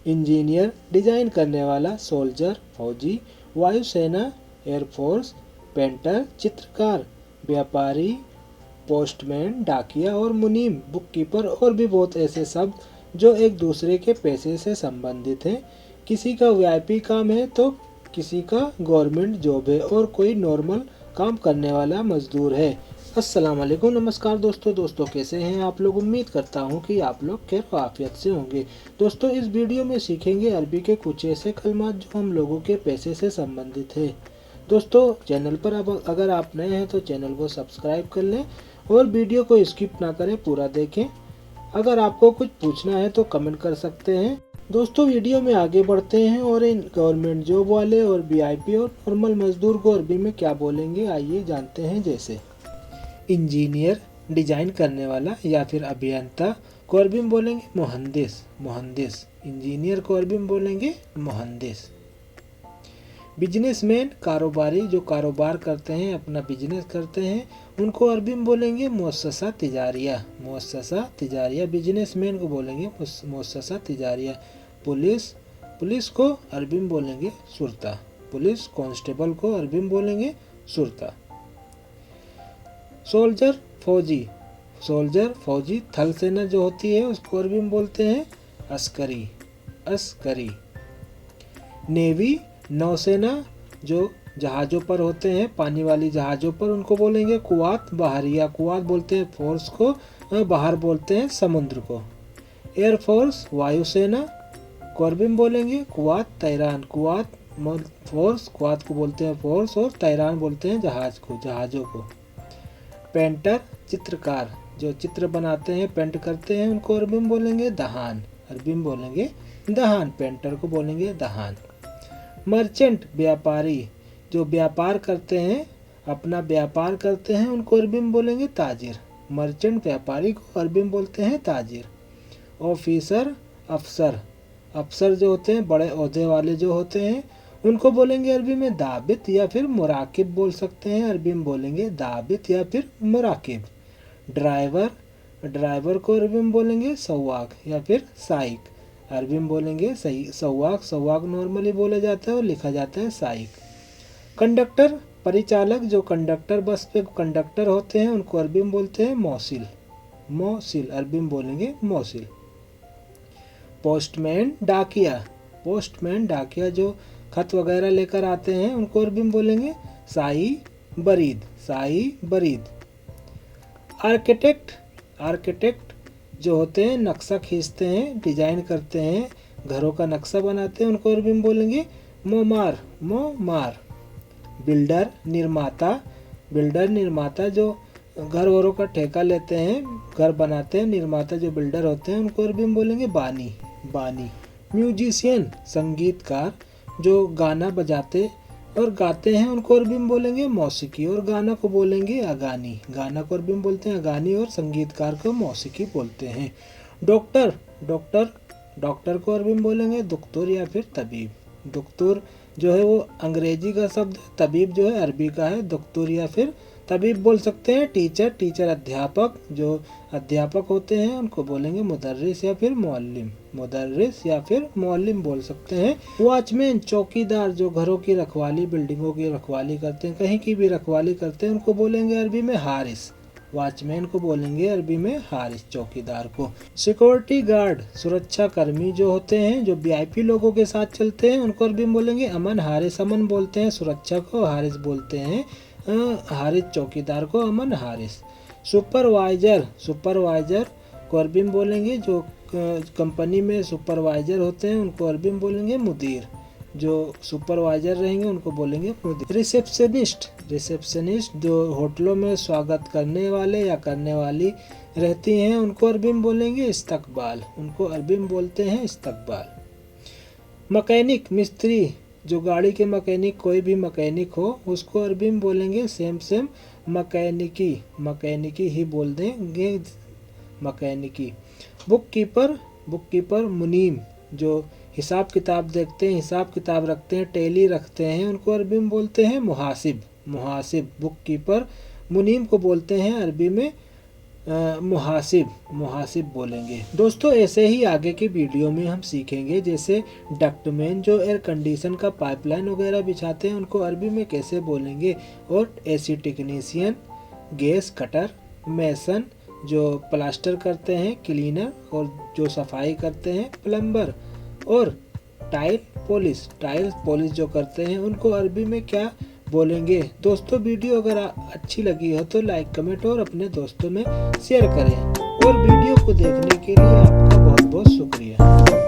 Engineer design करने वाला, soldier फौजी, वायुसेना एयरफोर्स, पेंटर चित्रकार, व्यापारी पोस्टमैन डाकिया और मुनीम बुककीपर और भी बहुत ऐसे शब्द जो एक दूसरे के पेशे से संबंधित हैं। किसी का वीआईपी काम है तो किसी का गवर्नमेंट जॉब है और कोई नॉर्मल काम करने वाला मजदूर है। अस्सलाम वालेकुम, नमस्कार दोस्तों कैसे हैं आप लोग। उम्मीद करता हूं कि आप लोग खैर आफियत से होंगे। दोस्तों इस वीडियो में सीखेंगे अरबी के कुछ ऐसे कलमात जो हम लोगों के पेशे से संबंधित है। दोस्तों चैनल पर अब अगर आप नए हैं तो चैनल को सब्सक्राइब कर लें और वीडियो को स्किप ना करें, पूरा देखें। अगर आपको कुछ पूछना है तो कमेंट कर सकते हैं। दोस्तों वीडियो में आगे बढ़ते हैं और इन गवर्नमेंट जॉब वाले और वीआईपी और नॉर्मल मजदूर को अरबी में क्या बोलेंगे, आइए जानते हैं। जैसे इंजीनियर डिजाइन करने वाला या फिर अभियंता को अरबी में बोलेंगे मुहंदिस, मुहंदिस। इंजीनियर को अरबी में बोलेंगे मुहंदिस। बिजनेसमैन कारोबारी जो कारोबार करते हैं, अपना बिजनेस करते हैं, उनको अरबी में बोलेंगे मुअस्ससा तिजारिया, मुअस्ससा तिजारिया। बिजनेसमैन को बोलेंगे मुअस्ससा तिजारिया। पुलिस, पुलिस को अरबी में बोलेंगे शुरता, पुलिस कांस्टेबल को अरबी में बोलेंगे शुरता। सोल्जर फौजी, सोल्जर फौजी। थल सेना जो होती है उसको अरबी में बोलते हैं अस्करी, अस्करी। नेवी नौसेना जो जहाज़ों पर होते हैं, पानी वाली जहाज़ों पर, उनको बोलेंगे कुवात बहरिया, कुवात बोलते हैं फोर्स को, बाहर बोलते हैं समुद्र को। एयरफोर्स वायुसेना को अरबी में बोलेंगे कुवात तैरान, कुवात फोर्स, कुवात को बोलते हैं फोर्स और तैरान बोलते हैं जहाज को, जहाज़ों को। पेंटर चित्रकार जो चित्र बनाते हैं, पेंट करते हैं, उनको अरबी में बोलेंगे दहान, अरबी में बोलेंगे दहान, पेंटर को बोलेंगे दहान। मर्चेंट व्यापारी जो व्यापार करते हैं, अपना व्यापार करते हैं, उनको अरबी में बोलेंगे ताजिर, मर्चेंट व्यापारी को अरबी में बोलते हैं ताजिर। ऑफिसर अफसर, अफसर जो होते हैं बड़े ओहदे वाले जो होते हैं, उनको बोलेंगे अरबी में दाबित या फिर मुराकिब बोल सकते हैं, अरबी में बोलेंगे दाबित या फिर मुराकिब। ड्राइवर, ड्राइवर को अरबी में बोलेंगे सवाक या फिर साइक, अरबी में बोलेंगे सवाक, सवाक नॉर्मली बोला जाता है और लिखा जाता है साइक। कंडक्टर परिचालक जो कंडक्टर बस पे कंडक्टर होते हैं, उनको अरबी में बोलते हैं मौसिल, मौसिल, अरबी में बोलेंगे मौसिल। पोस्टमैन डाकिया, पोस्टमैन डाकिया जो खत वगैरह लेकर आते हैं, उनको अरबी में बोलेंगे साई बरीद, साई बरीद। आर्किटेक्ट, आर्किटेक्ट जो होते हैं नक्शा खींचते हैं, डिजाइन करते हैं, घरों का नक्शा बनाते हैं, उनको अरबी में बोलेंगे मोमार, मोमार। बिल्डर निर्माता, बिल्डर निर्माता जो घर वरों का ठेका लेते हैं, घर बनाते हैं, निर्माता जो बिल्डर होते हैं, उनको अरबी में बोलेंगे बानी, बानी। म्यूजिशियन संगीतकार जो गाना बजाते और गाते हैं, उनको अरबी में बोलेंगे मौसीकी और गाना को बोलेंगे अगानी, गाना को अरबी में बोलते हैं अगानी और संगीतकार को मौसीकी बोलते हैं। डॉक्टर, डॉक्टर, डॉक्टर को अरबी में बोलेंगे दुक्तुर या फिर तबीब, दुक्तुर जो है वो अंग्रेजी का शब्द, तबीब जो है अरबी का है, दुक्तुर या फिर तबीब बोल सकते हैं। टीचर, टीचर अध्यापक जो अध्यापक होते हैं, उनको बोलेंगे मुदर्रिस या फिर मुअल्लिम, मुदर्रिस या फिर मुअल्लिम बोल सकते हैं। वॉचमैन चौकीदार जो घरों की रखवाली, बिल्डिंगों की रखवाली करते हैं, कहीं की भी रखवाली करते हैं, उनको बोलेंगे अरबी में हारिस, वॉचमैन को बोलेंगे अरबी में हारिस, चौकीदार को। सिक्योरिटी गार्ड सुरक्षा कर्मी जो होते हैं, जो वीआईपी लोगों के साथ चलते हैं, उनको अरबी में बोलेंगे अमन हारिस, अमन बोलते हैं सुरक्षा को, हारिस बोलते हैं हारिस, चौकीदार को अमन हारिस। सुपरवाइजर, सुपरवाइजर को अरबी में बोलेंगे जो कंपनी में सुपरवाइजर होते हैं, उनको अरबी में बोलेंगे मुदीर, जो सुपरवाइजर रहेंगे उनको बोलेंगे मुदीर। रिसेप्शनिस्ट, रिसेप्शनिस्ट जो होटलों में स्वागत करने वाले या करने वाली रहती हैं, उनको अरबी में बोलेंगे इस्तकबाल, उनको अरबी में बोलते हैं इस्तकबाल। मैकेनिक मिस्त्री जो गाड़ी के मैकेनिक, कोई भी मैकेनिक हो, उसको अरबी में बोलेंगे सेम सेम मैकेनिकी, मैकेनिकी ही बोल देंगे मैकेनिकी। बुक कीपर, बुक कीपर मुनीम जो हिसाब किताब देखते हैं, हिसाब किताब रखते हैं, टैली रखते हैं, उनको अरबी में बोलते हैं मुहासिब, मुहासिब। बुक कीपर मुनीम को बोलते हैं अरबी में मुहासिब बोलेंगे। दोस्तों ऐसे ही आगे की वीडियो में हम सीखेंगे, जैसे डक्टमैन जो एयर कंडीशन का पाइपलाइन वगैरह बिछाते हैं उनको अरबी में कैसे बोलेंगे, और AC technician, gas cutter, mason जो प्लास्टर करते हैं, क्लीनर और जो सफाई करते हैं, प्लम्बर, और टाइल्स पॉलिश जो करते हैं उनको अरबी में क्या बोलेंगे। दोस्तों वीडियो अगर अच्छी लगी हो तो लाइक, कमेंट और अपने दोस्तों में शेयर करें, और वीडियो को देखने के लिए आपका बहुत बहुत शुक्रिया।